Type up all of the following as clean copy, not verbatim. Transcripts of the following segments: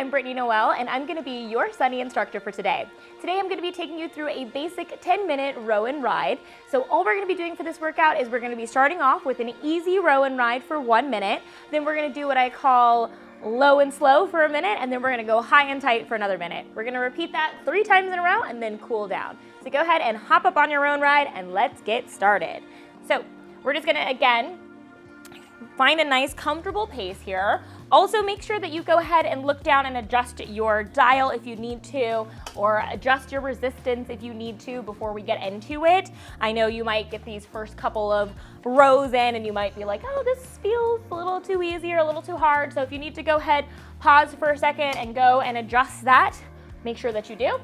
I'm Brittany Noelle, and I'm going to be your Sunny instructor for today. Today I'm going to be taking you through a basic 10-minute row and ride. So all we're going to be doing for this workout is we're going to be starting off with an easy row and ride for 1 minute. Then we're going to do what I call low and slow for a minute, and then we're going to go high and tight for another minute. We're going to repeat that 3 times in a row and then cool down. So go ahead and hop up on your row and ride, and let's get started. So we're just going to, again, find a nice comfortable pace here. Also make sure that you go ahead and look down and adjust your dial if you need to, or adjust your resistance if you need to before we get into it. I know you might get these first couple of rows in and you might be like, oh, this feels a little too easy or a little too hard. So if you need to go ahead, pause for a second and go and adjust that, make sure that you do.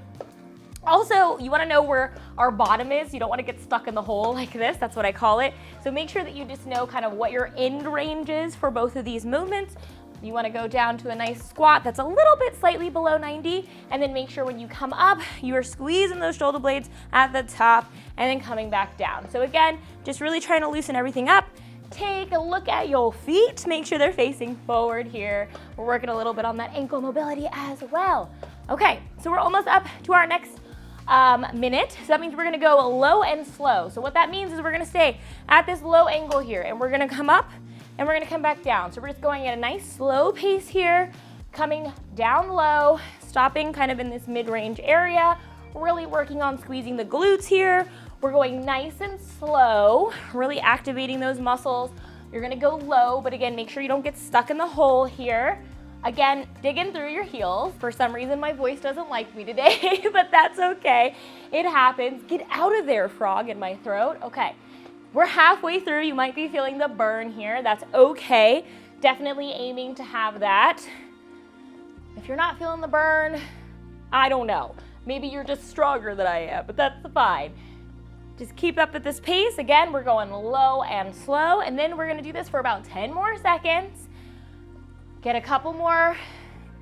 Also, you want to know where our bottom is. You don't want to get stuck in the hole like this. That's what I call it. So make sure that you just know kind of what your end range is for both of these movements. You want to go down to a nice squat that's a little bit slightly below 90, and then make sure when you come up, you are squeezing those shoulder blades at the top and then coming back down. So again, just really trying to loosen everything up. Take a look at your feet. Make sure they're facing forward here. We're working a little bit on that ankle mobility as well. Okay, so we're almost up to our next minute. So that means we're gonna go low and slow. So what that means is we're gonna stay at this low angle here, and we're gonna come up and we're gonna come back down. So we're just going at a nice slow pace here, coming down low, stopping kind of in this mid-range area, really working on squeezing the glutes here. We're going nice and slow, really activating those muscles. You're gonna go low, but again, make sure you don't get stuck in the hole here. Again, dig in through your heels. For some reason, my voice doesn't like me today, but that's okay. It happens. Get out of there, frog in my throat. Okay, we're halfway through. You might be feeling the burn here. That's okay. Definitely aiming to have that. If you're not feeling the burn, I don't know. Maybe you're just stronger than I am, but that's fine. Just keep up at this pace. Again, we're going low and slow, and then we're gonna do this for about 10 more seconds. Get a couple more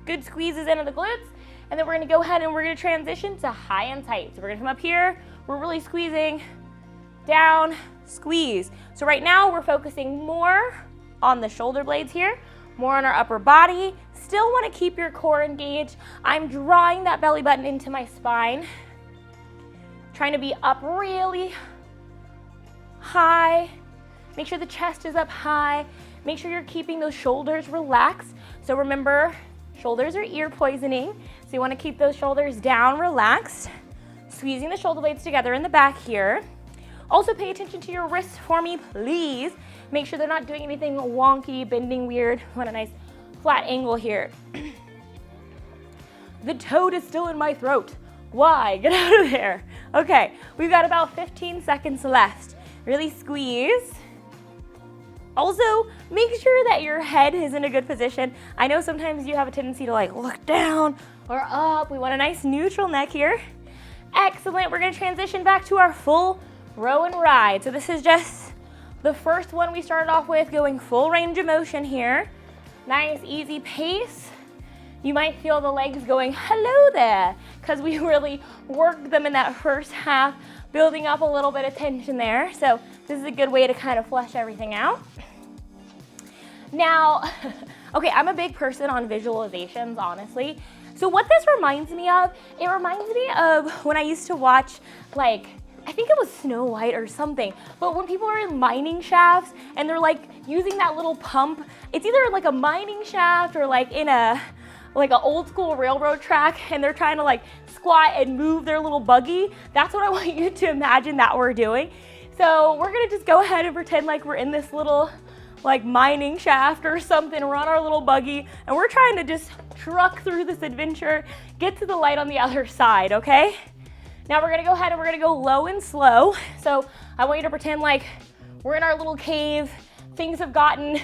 good squeezes into the glutes, and then we're gonna go ahead and we're gonna transition to high and tight. So we're gonna come up here, we're really squeezing, down, squeeze. So right now we're focusing more on the shoulder blades here, more on our upper body. Still wanna keep your core engaged. I'm drawing that belly button into my spine, trying to be up really high. Make sure the chest is up high. Make sure you're keeping those shoulders relaxed. So remember, shoulders are ear poisoning. So you want to keep those shoulders down, relaxed. Squeezing the shoulder blades together in the back here. Also pay attention to your wrists for me, please. Make sure they're not doing anything wonky, bending weird. We want a nice flat angle here. The toad is still in my throat. Why? Get out of there. Okay, we've got about 15 seconds left. Really squeeze. Also, make sure that your head is in a good position. I know sometimes you have a tendency to like look down or up. We want a nice neutral neck here. Excellent. We're going to transition back to our full row and ride. So this is just the first one we started off with, going full range of motion here. Nice, easy pace. You might feel the legs going, hello there, because we really worked them in that first half, building up a little bit of tension there. So this is a good way to kind of flesh everything out. Now, okay, I'm a big person on visualizations, honestly. So what this reminds me of, it reminds me of when I used to watch, like, I think it was Snow White or something, but when people are in mining shafts and they're like using that little pump, it's either like a mining shaft or like in a, like an old school railroad track, and they're trying to like squat and move their little buggy. That's what I want you to imagine that we're doing. So we're gonna just go ahead and pretend like we're in this little like mining shaft or something. We're on our little buggy and we're trying to just truck through this adventure, get to the light on the other side, okay? Now we're gonna go ahead and we're gonna go low and slow. So I want you to pretend like we're in our little cave. Things have gotten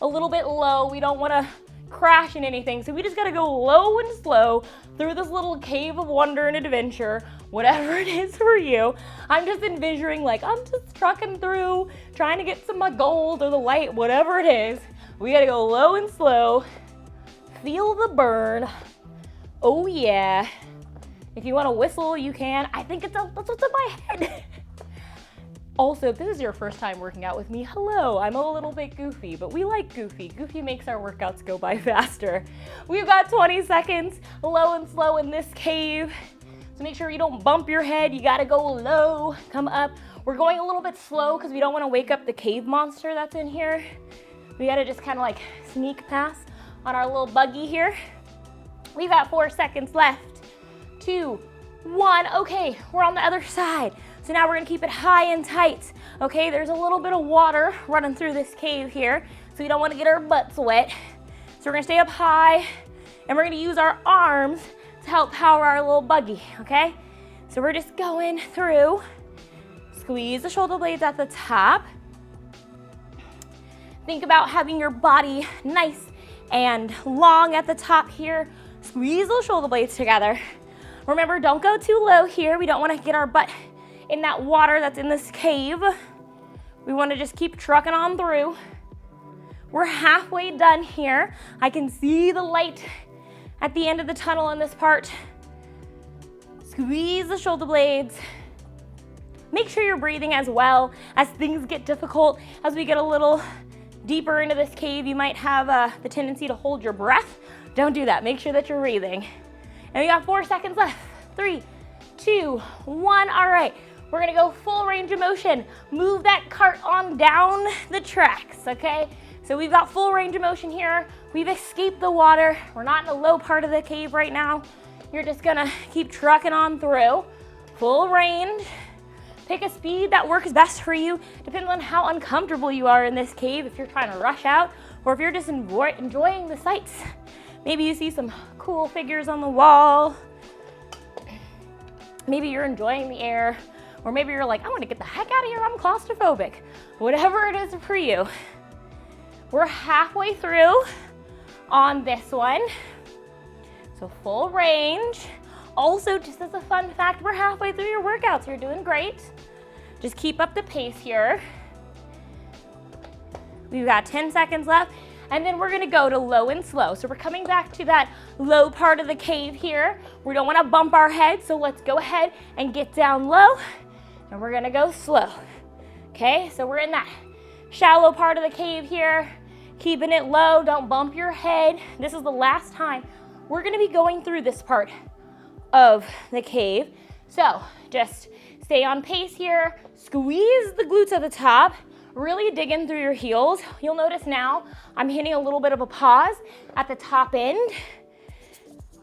a little bit low. We don't wanna crash in anything. So we just gotta go low and slow through this little cave of wonder and adventure, whatever it is for you. I'm just envisioning like I'm just trucking through, trying to get some of my gold or the light, whatever it is. We gotta go low and slow. Feel the burn. Oh yeah. If you wanna whistle, you can. I think that's what's in my head. Also, if this is your first time working out with me, hello, I'm a little bit goofy, but we like goofy. Goofy makes our workouts go by faster. We've got 20 seconds, low and slow in this cave. So make sure you don't bump your head. You gotta go low, come up. We're going a little bit slow because we don't wanna wake up the cave monster that's in here. We gotta just kind of like sneak past on our little buggy here. We've got 4 seconds left. 2, 1, okay, we're on the other side. So now we're gonna keep it high and tight. Okay, there's a little bit of water running through this cave here, so we don't wanna get our butts wet. So we're gonna stay up high, and we're gonna use our arms to help power our little buggy, okay? So we're just going through. Squeeze the shoulder blades at the top. Think about having your body nice and long at the top here. Squeeze those shoulder blades together. Remember, don't go too low here. We don't wanna get our butt in that water that's in this cave. We wanna just keep trucking on through. We're halfway done here. I can see the light at the end of the tunnel in this part. Squeeze the shoulder blades. Make sure you're breathing as well as things get difficult. As we get a little deeper into this cave, you might have the tendency to hold your breath. Don't do that. Make sure that you're breathing. And we got 4 seconds left. 3, 2, 1. All right, we're gonna go full range of motion. Move that cart on down the tracks, okay? So we've got full range of motion here. We've escaped the water. We're not in the low part of the cave right now. You're just gonna keep trucking on through. Full range. Pick a speed that works best for you. Depends on how uncomfortable you are in this cave, if you're trying to rush out or if you're just enjoying the sights. Maybe you see some cool figures on the wall. Maybe you're enjoying the air, or maybe you're like, I want to get the heck out of here, I'm claustrophobic. Whatever it is for you. We're halfway through on this one. So full range. Also, just as a fun fact, we're halfway through your workouts. You're doing great. Just keep up the pace here. We've got 10 seconds left. And then we're gonna go to low and slow. So we're coming back to that low part of the cave here. We don't wanna bump our head, so let's go ahead and get down low, and we're gonna go slow. Okay, so we're in that shallow part of the cave here, keeping it low, don't bump your head. This is the last time we're gonna be going through this part of the cave. So just stay on pace here, squeeze the glutes at the top, really dig in through your heels. You'll notice now I'm hitting a little bit of a pause at the top end.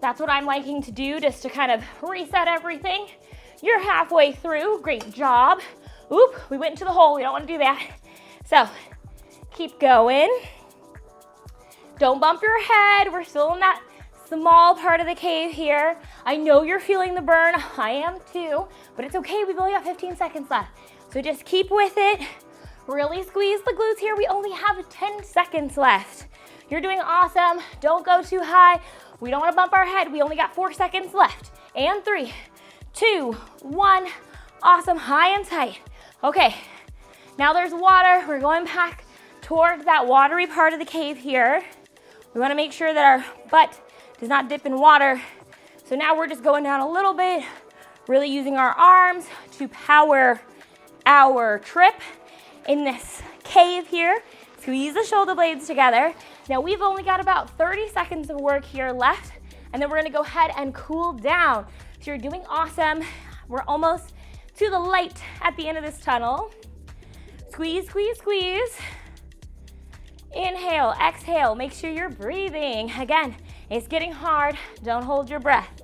That's what I'm liking to do, just to kind of reset everything. You're halfway through, great job. Oop, we went into the hole, we don't wanna do that. So keep going. Don't bump your head, we're still in that small part of the cave here. I know you're feeling the burn, I am too, but it's okay, we've only got 15 seconds left. So just keep with it. Really squeeze the glutes here. We only have 10 seconds left. You're doing awesome. Don't go too high. We don't want to bump our head. We only got 4 seconds left. And 3, 2, 1. Awesome, high and tight. Okay, now there's water. We're going back towards that watery part of the cave here. We want to make sure that our butt does not dip in water. So now we're just going down a little bit, really using our arms to power our trip in this cave here. Squeeze the shoulder blades together. Now we've only got about 30 seconds of work here left, and then we're gonna go ahead and cool down. So you're doing awesome. We're almost to the light at the end of this tunnel. Squeeze, squeeze, squeeze. Inhale, exhale, make sure you're breathing. Again, it's getting hard, don't hold your breath.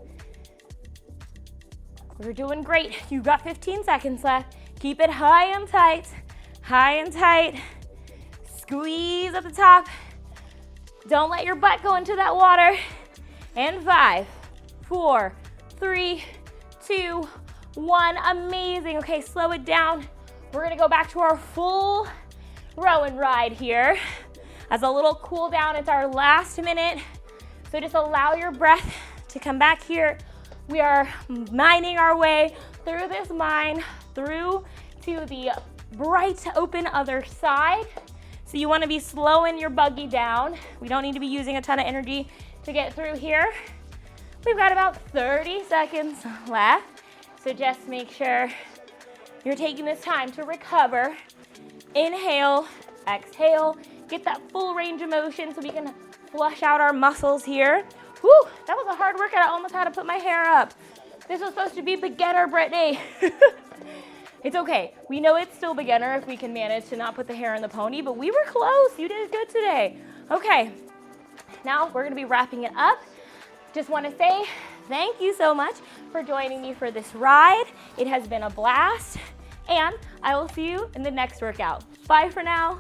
We're doing great. You've got 15 seconds left. Keep it high and tight. High and tight. Squeeze at the top. Don't let your butt go into that water. And 5, 4, 3, 2, 1. Amazing. Okay, slow it down. We're gonna go back to our full row and ride here. As a little cool down, it's our last minute. So just allow your breath to come back here. We are minding our way through this mine, through to the bright open other side. So you want to be slowing your buggy down. We don't need to be using a ton of energy to get through here. We've got about 30 seconds left. So just make sure You're taking this time to recover. Inhale, exhale, get that full range of motion so we can flush out our muscles here. Whew, that was a hard workout. I almost had to put my hair up. This was supposed to be beginner, Brittany. It's okay. We know it's still beginner if we can manage to not put the hair in the pony, but we were close. You did good today. Okay, now we're gonna be wrapping it up. Just wanna say thank you so much for joining me for this ride. It has been a blast, and I will see you in the next workout. Bye for now.